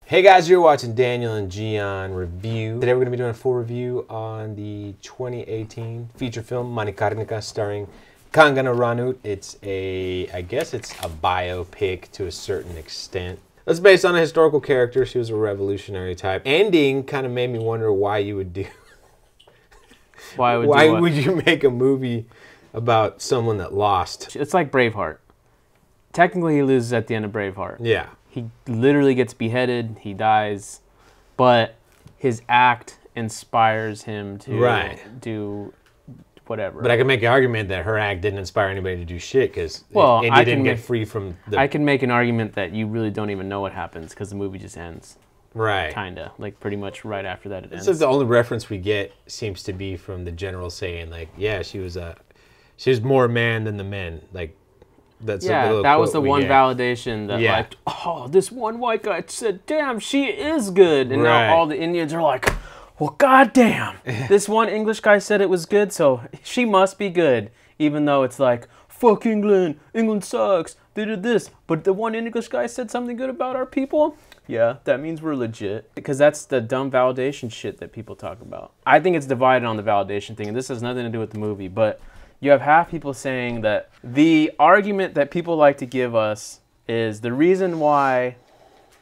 Hey guys, you're watching Daniel and Gian review. Today we're going to be doing a full review on the 2018 feature film Manikarnika starring Kangana Ranaut. I guess it's a biopic to a certain extent. It's based on a historical character. She was a revolutionary type. Ending kind of made me wonder why you would do... Why would you make a movie about someone that lost? It's like Braveheart. Technically, he loses at the end of Braveheart. Yeah. He literally gets beheaded. He dies. But his act inspires him to do whatever. But I can make the argument that her act didn't inspire anybody to do shit because India didn't get free from the... I can make an argument that you really don't even know what happens because the movie just ends. Right. Kinda. Like, pretty much right after that it ends. So the only reference we get seems to be from the general saying, like, yeah, she was more man than the men. Like, that's that was the one validation that, like, oh, this one white guy said, damn, she is good. And now all the Indians are like, well, goddamn. This one English guy said it was good, so she must be good. Even though it's like, fuck England. England sucks. They did this. But the one English guy said something good about our people. Yeah, that means we're legit. Because that's the dumb validation shit that people talk about. I think it's divided on the validation thing, and this has nothing to do with the movie, but you have half people saying that the argument that people like to give us is the reason why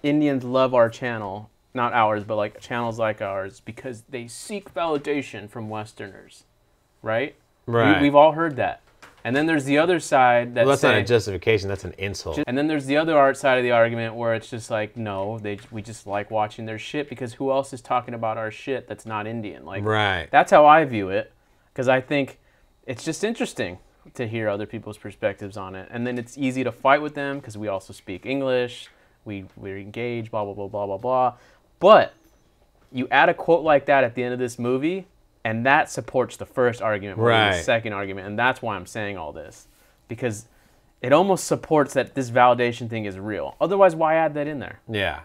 Indians love our channel, not ours, but like channels like ours, because they seek validation from Westerners, right? Right. We've all heard that. And then there's the other side that's not a justification, that's an insult. And then there's the other side of the argument where it's just like, no, we just like watching their shit because who else is talking about our shit that's not Indian? Like, that's how I view it, because I think it's just interesting to hear other people's perspectives on it. And then it's easy to fight with them because we also speak English, we're engaged, blah, blah, blah, blah, blah, blah. But you add a quote like that at the end of this movie, and that supports the first argument more than the second argument. And that's why I'm saying all this. Because it almost supports that this validation thing is real. Otherwise, why add that in there? Yeah.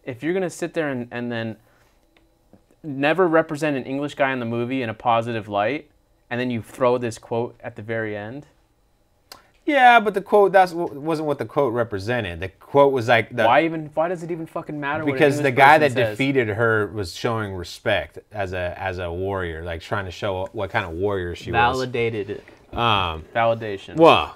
If you're going to sit there and then never represent an English guy in the movie in a positive light, and then you throw this quote at the very end. Yeah, but the quote wasn't what the quote represented. The quote was like why does it even fucking matter? Because the guy that defeated her was showing respect as a warrior, like trying to show what kind of warrior she was. Validated it. Validation. Well,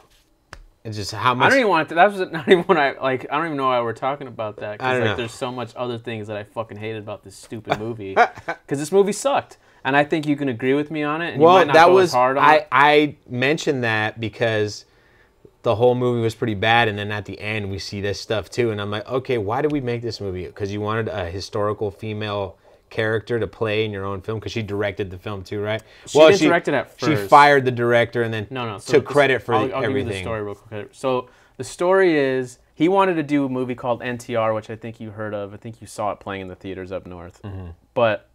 it's just how much. I don't even want to. That was not even when I don't even know why we're talking about that. Because like, there's so much other things that I fucking hated about this stupid movie. Because this movie sucked. And I think you can agree with me on it. And well, you might not go as hard on it. I mentioned that because the whole movie was pretty bad, and then at the end we see this stuff too, and I'm like, okay, why did we make this movie? Because you wanted a historical female character to play in your own film, because she directed the film too, right? She didn't direct it at first. She fired the director and then took credit for everything. I'll give you the story real quick. So the story is, he wanted to do a movie called NTR, which I think you heard of. I think you saw it playing in the theaters up north. But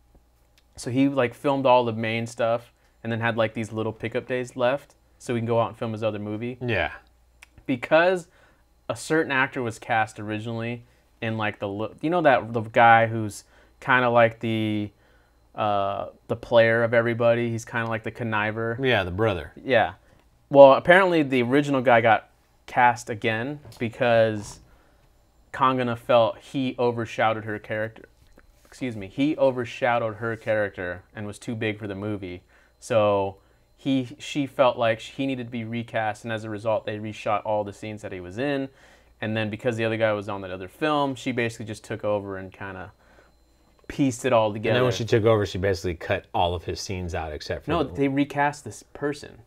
so he like filmed all the main stuff and then had like these little pickup days left so he can go out and film his other movie. Yeah. Because a certain actor was cast originally in like the guy who's kind of like the player of everybody. He's kind of like the conniver. Yeah, the brother. Yeah. Well, apparently the original guy got cast again because Kangana felt he overshadowed her character. Excuse me. He overshadowed her character and was too big for the movie. So she felt like he needed to be recast, and as a result, they reshot all the scenes that he was in. And then because the other guy was on that other film, she basically just took over and kind of pieced it all together. And then when she took over, she basically cut all of his scenes out except for... No, they recast this person.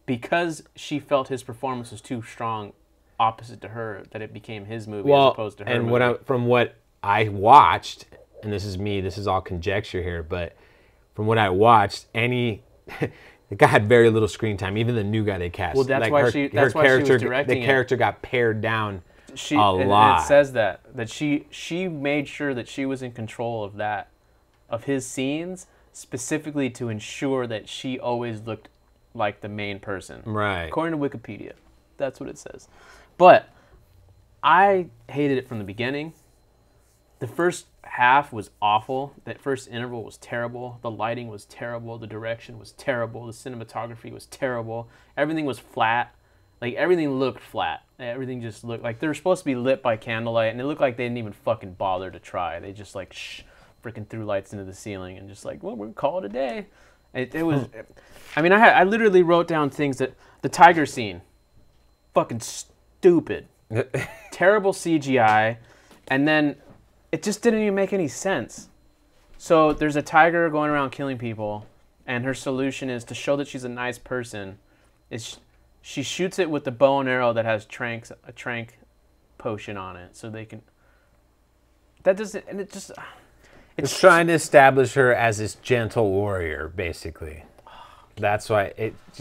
Because she felt his performance was too strong opposite to her, that it became his movie as opposed to her movie. And from what I watched, and this is all conjecture here, but from what I watched, the guy had very little screen time. Even the new guy they cast. Well, that's why she was directing the character got pared down a lot. And it says that she made sure that she was in control of his scenes, specifically to ensure that she always looked like the main person. Right. According to Wikipedia, that's what it says. But I hated it from the beginning. The first half was awful. That first interval was terrible. The lighting was terrible. The direction was terrible. The cinematography was terrible. Everything was flat. Like, everything looked flat. Everything just looked like they were supposed to be lit by candlelight, and it looked like they didn't even fucking bother to try. They just, like, freaking threw lights into the ceiling and just like, well, we're going to call it a day. It was, I mean, I literally wrote down things that, the tiger scene, fucking stupid. Terrible CGI, and then it just didn't even make any sense. So there's a tiger going around killing people, and her solution is to show that she's a nice person. She shoots it with the bow and arrow that has a trank potion on it, so they can. That doesn't, and it just. It's trying to establish her as this gentle warrior, basically. That's why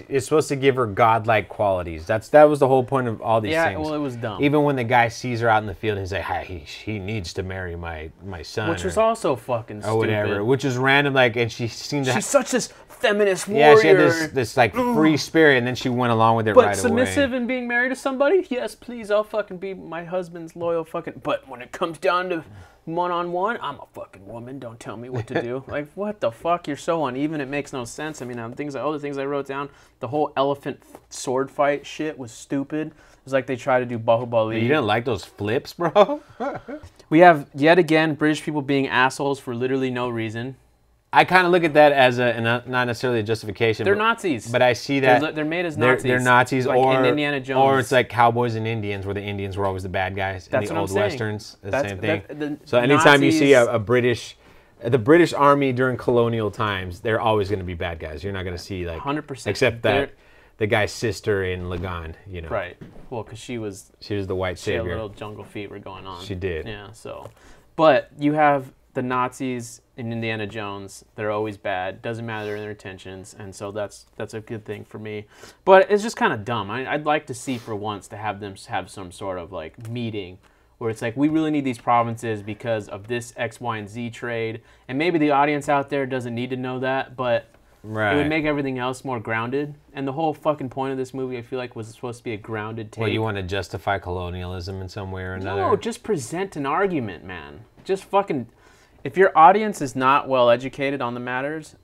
it's supposed to give her godlike qualities. That was the whole point of all these things. Yeah, well, it was dumb. Even when the guy sees her out in the field, he's like, hey, he needs to marry my son. Which was also fucking stupid. Or whatever. Which is random, like, and she seemed to She's such this feminist warrior. Yeah, she had this like, free spirit, and then she went along with it right away. But submissive and being married to somebody? Yes, please, I'll fucking be my husband's loyal fucking... But when it comes down to one-on-one, I'm a fucking woman. Don't tell me what to do. Like, what the fuck? You're so uneven. It makes no sense. I mean, other things I wrote down, the whole elephant sword fight shit was stupid. It was like they tried to do Bahubali. You didn't like those flips, bro? We have, yet again, British people being assholes for literally no reason. I kind of look at that as not necessarily a justification. They're Nazis. But I see that they're made as Nazis. They're Nazis, like in Indiana Jones. Or it's like cowboys and Indians, where the Indians were always the bad guys in the old westerns. The same thing. So anytime you see the British Army during colonial times, they're always going to be bad guys. You're not going to see like 100%. Except that the guy's sister in Lagan, you know. Right. Well, because she was the white savior. She had a little jungle fever going on. She did. Yeah. So, but you have the Nazis in Indiana Jones. They're always bad. Doesn't matter their intentions, and so that's a good thing for me. But it's just kind of dumb. I'd like to see for once to have them have some sort of like meeting where it's like, we really need these provinces because of this X, Y, and Z trade, and maybe the audience out there doesn't need to know that, but it would make everything else more grounded. And the whole fucking point of this movie, I feel like, was supposed to be a grounded take. Well, you want to justify colonialism in some way or another? No, just present an argument, man. Just fucking... If your audience is not well educated on the matters,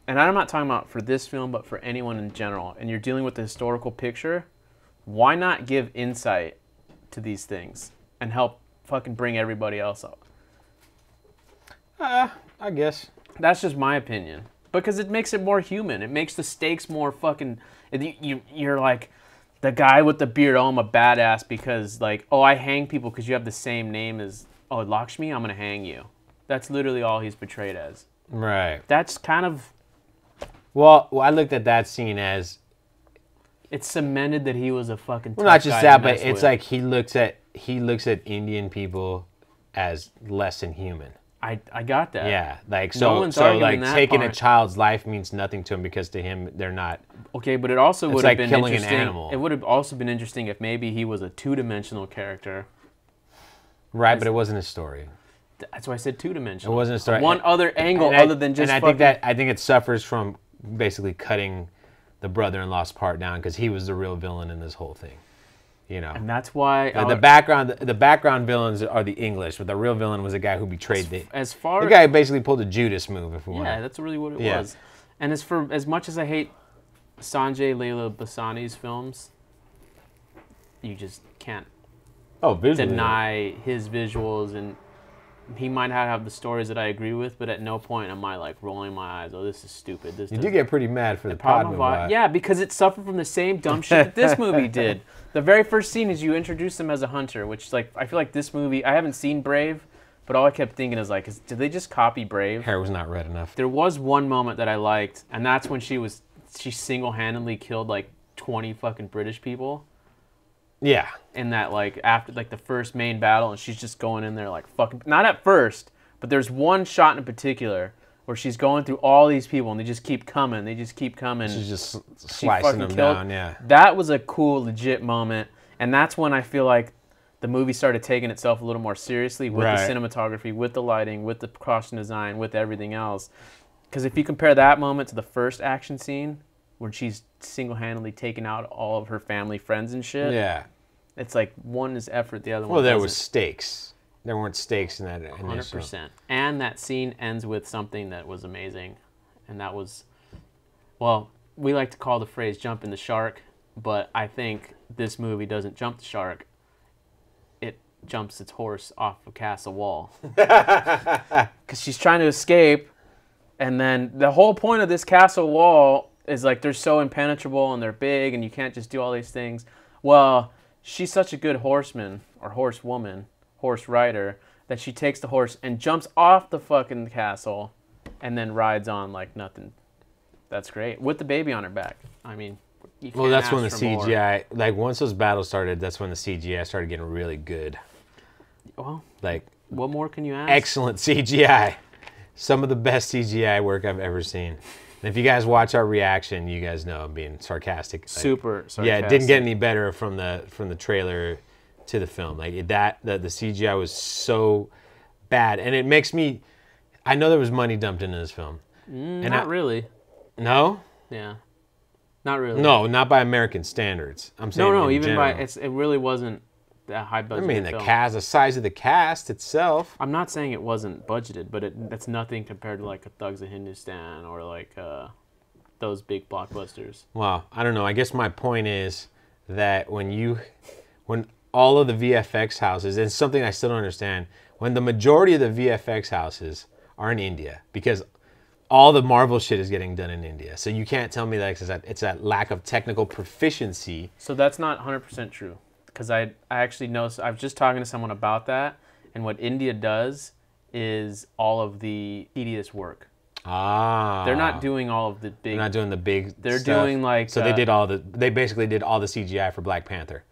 and I'm not talking about for this film, but for anyone in general, and you're dealing with the historical picture, why not give insight to these things and help fucking bring everybody else up? I guess. That's just my opinion. Because it makes it more human. It makes the stakes more fucking... You're like, the guy with the beard, oh, I'm a badass because, like, oh, I hang people because you have the same name as, oh, Lakshmi, I'm going to hang you. That's literally all he's portrayed as. Right. That's kind of... Well, I looked at that scene as... It's cemented that he was a fucking tough Well, not just guy that, to but mess it's with. like he looks at Indian people as less than human. I got that. Yeah, like No one's so arguing like that taking part. a child's life means nothing to him because to him they're not. Okay, but it also would have like been killing an interesting. animal. It would have also been interesting if maybe he was a two-dimensional character. Right, but it wasn't a story. That's why I said two-dimensional. It wasn't a story. One other angle And other than just And fucking... I think it suffers from basically cutting the brother-in-law's part down because he was the real villain in this whole thing. You know. And that's why... The background villains are the English, but the real villain was the guy who betrayed the guy who basically pulled a Judas move, if we want. Yeah, that's really what it was. And as much as I hate Sanjay Leela Bassani's films, you just can't deny his visuals, and he might not have the stories that I agree with, but at no point am I like rolling my eyes. Oh, this is stupid. You do get pretty mad for the Padma. Yeah, because it suffered from the same dumb shit that this movie did. The very first scene is you introduce him as a hunter, which like I feel like this movie. I haven't seen Brave, but all I kept thinking is like, did they just copy Brave? Hair was not red enough. There was one moment that I liked, and that's when she single-handedly killed like 20 fucking British people. Yeah. In that, like, after, like, the first main battle, and she's just going in there, like, fucking... Not at first, but there's one shot in particular where she's going through all these people, and they just keep coming. She's just slicing them down, yeah. That was a cool, legit moment, and that's when I feel like the movie started taking itself a little more seriously with the cinematography, with the lighting, with the costume design, with everything else. Because if you compare that moment to the first action scene, when she's single-handedly taking out all of her family, friends, and shit. Yeah. It's like one is effort, the other one Well, there doesn't. was stakes. There weren't stakes in that initial. 100%. And that scene ends with something that was amazing. And that was, well, we like to call the phrase jumping the shark. but I think this movie doesn't jump the shark. It jumps its horse off a castle wall. Because she's trying to escape, and then the whole point of this castle wall is like they're so impenetrable and they're big and you can't just do all these things. Well, she's such a good horseman or horsewoman, horse rider, that she takes the horse and jumps off the fucking castle and then rides on like nothing. That's great. With the baby on her back. I mean, you can't that's ask when the for more. CGI, like once those battles started, that's when the CGI started getting really good. Well, Like, what more can you ask? excellent CGI. Some of the best CGI work I've ever seen. And if you guys watch our reaction, you guys know I'm being sarcastic. Like, Super sarcastic. yeah, it didn't get any better from the trailer to the film. Like the CGI was so bad, and it makes me. I know there was money dumped into this film. Not really. No. Yeah. Not really. No, not by American standards. I'm saying No, in even general. by it really wasn't that high I budget. mean, the size of the cast itself. I'm not saying it wasn't budgeted, but that's nothing compared to like a Thugs of Hindustan or like those big blockbusters. Well, I don't know. I guess my point is that when all of the VFX houses, and something I still don't understand, when the majority of the VFX houses are in India, because all the Marvel shit is getting done in India. So you can't tell me that it's that lack of technical proficiency. So that's not 100% true. Because I actually know, I was just talking to someone about that, and what India does is all of the tedious work. Ah. They're not doing all of the big... They're not doing the big They're stuff. doing like... So they basically did all the CGI for Black Panther.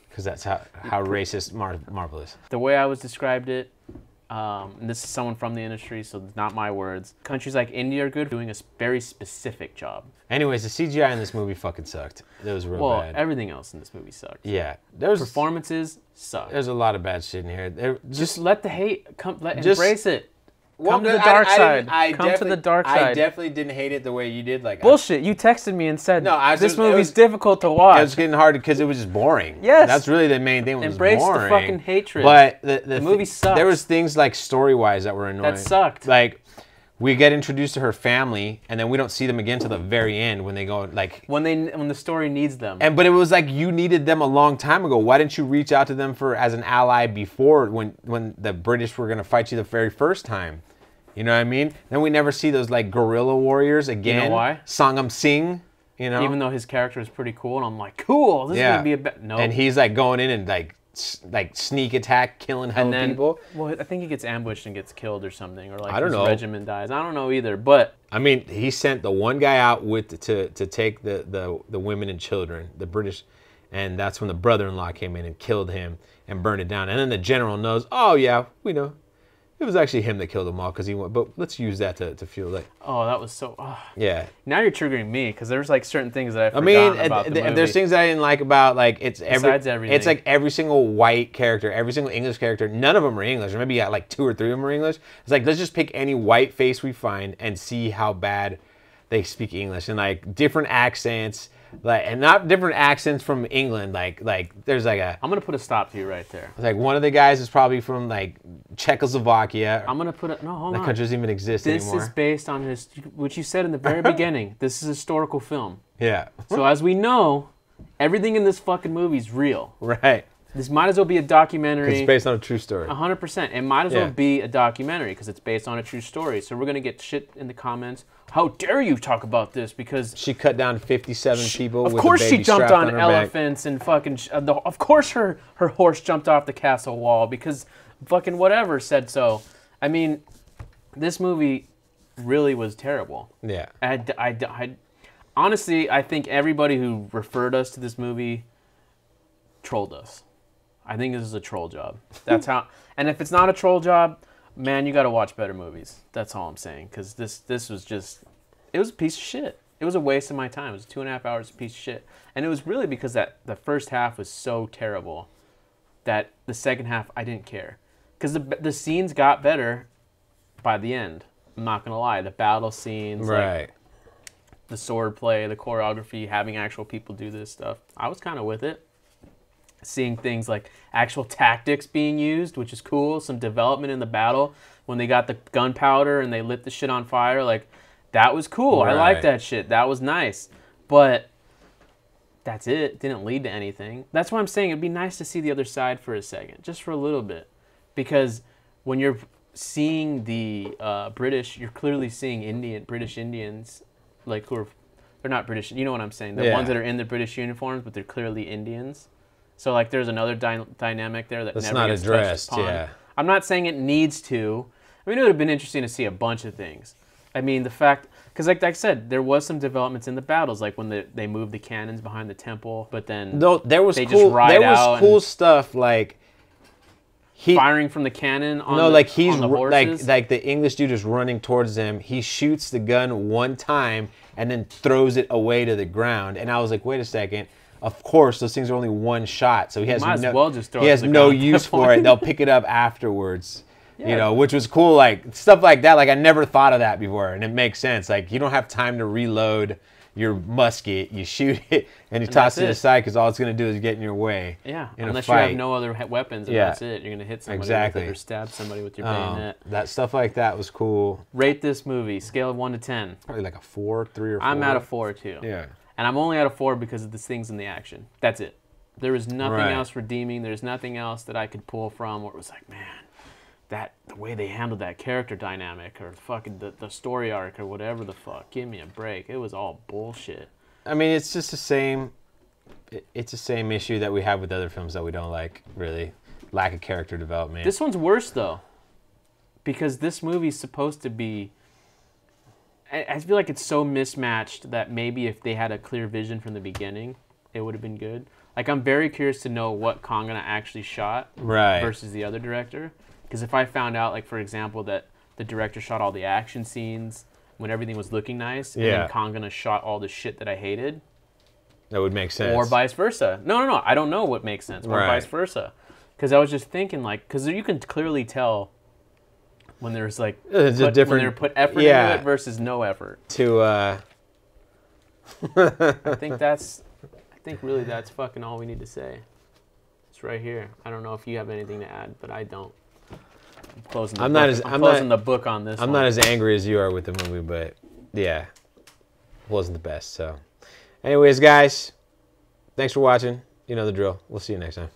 Because that's how racist Marvel is. The way I was described it, and this is someone from the industry, so it's not my words. Countries like India are good doing a very specific job. Anyways, the CGI in this movie fucking sucked. It was real bad. Everything else in this movie sucked. Yeah. Performances suck. There's a lot of bad shit in here. Just let the hate come. Embrace it. Come to the dark side. Come to the dark side. I definitely didn't hate it the way you did. Like bullshit. You texted me and said, this movie's difficult to It watch. was getting hard because it was just boring. Yes. That's really the main thing. Embrace was the boring. fucking hatred. But the movie sucks. There was things like story-wise that were annoying. That sucked. Like, we get introduced to her family, and then we don't see them again till the very end when they go like when the story needs them. But it was like you needed them a long time ago. Why didn't you reach out to them as an ally before when the British were gonna fight you the very first time? You know what I mean? Then we never see those like guerrilla warriors again. You know why? Sangam Singh. You know, even though his character is pretty cool, and I'm like, cool. This is gonna be no. And he's like going in and like sneak attack, killing hell of people. Well, I think he gets ambushed and gets killed or something, or like I don't his know. regiment dies. I don't know either, but I mean, he sent the one guy out to take the women and children, the British, and that's when the brother-in-law came in and killed him and burned it down. And then the general knows, oh yeah, we know. It was actually him that killed them all because he went. But let's use that to fuel it. Oh, that was so. Yeah. Now you're triggering me because there's like certain things that I about the movie. There's things that I didn't like about like Besides everything. It's like every single white character, every single English character. None of them are English, or maybe you got like 2 or 3 of them are English. It's like let's just pick any white face we find and see how bad they speak English and like different accents. Like and not different accents from England. Like there's like a. I'm gonna put a stop to you right there. Like one of the guys is probably from like Czechoslovakia. I'm gonna put no hold on. That country doesn't even exist anymore. This is based on which you said in the very beginning. This is a historical film. Yeah. So as we know, everything in this fucking movie is real. Right. This might as well be a documentary. It's based on a true story. 100%. It might as well be a documentary because it's based on a true story. So we're gonna get shit in the comments. How dare you talk about this? Because she cut down 57 people. Of with course, a baby she jumped strapped on her elephants and fucking. Of course, her horse jumped off the castle wall because fucking whatever said so. I mean, this movie really was terrible. Yeah. I honestly, I think everybody who referred us to this movie trolled us. I think this is a troll job. That's how. And if it's not a troll job, man, you got to watch better movies. That's all I'm saying. Because this was just, it was a piece of shit. It was a waste of my time. It was 2.5 hours, a piece of shit. And it was really because that the first half was so terrible that the second half I didn't care. Because the scenes got better by the end. I'm not gonna lie. The battle scenes, right? Like the sword play, the choreography, having actual people do this stuff. I was kind of with it. Seeing things like actual tactics being used, which is cool. Some development in the battle when they got the gunpowder and they lit the shit on fire. Like, that was cool. Right. I like that shit. That was nice. But that's it. Didn't lead to anything. That's why I'm saying it'd be nice to see the other side for a second, just for a little bit, because when you're seeing the British, you're clearly seeing British Indians, like who are, they're not British. You know what I'm saying? The ones that are in the British uniforms, but they're clearly Indians. So like, there's another dynamic there that's never not gets addressed. touched upon. Yeah. I'm not saying it needs to. I mean, it would have been interesting to see a bunch of things. I mean, the fact, because like I said, there was some developments in the battles, like when they moved the cannons behind the temple, but then there was they cool. just ride There was out cool and stuff like firing from the cannon on on the horses. like the English dude is running towards them. He shoots the gun one time and then throws it away to the ground. And I was like, wait a second. Of course, those things are only one shot, so he has no use for it. They'll pick it up afterwards. Yeah. You know, which was cool, like stuff like that. Like I never thought of that before, and it makes sense. Like you don't have time to reload your musket. You shoot it and you toss it aside because all it's going to do is get in your way. Yeah, unless you have no other weapons, and that's it. You're going to hit somebody with it or stab somebody with your bayonet. That stuff like that was cool. Rate this movie, scale of 1 to 10. Probably like a 4, 3, or 4. I'm at a 4 too. Yeah. And I'm only at a 4 because of the things in the action. That's it. There was nothing else redeeming. There's nothing else that I could pull from where it was like, man, the way they handled that character dynamic or fucking the story arc or whatever the fuck. Give me a break. It was all bullshit. I mean, it's just the same. It's the same issue that we have with other films that we don't like, really. Lack of character development. This one's worse, though. Because this movie's supposed to be... I feel like it's so mismatched that maybe if they had a clear vision from the beginning, it would have been good. Like, I'm very curious to know what Kangana actually shot versus the other director. Because if I found out, like, for example, that the director shot all the action scenes when everything was looking nice, and then Kangana shot all the shit that I hated... That would make sense. Or vice versa. No. I don't know what makes sense. Or vice versa. Because I was just thinking, like... Because you can clearly tell... When there's like when they're put effort into it versus no effort. I think really that's fucking all we need to say. It's right here. I don't know if you have anything to add, but I don't. I'm closing the book on this. I'm not as angry as you are with the movie, but yeah, it wasn't the best. So, anyways, guys, thanks for watching. You know the drill. We'll see you next time.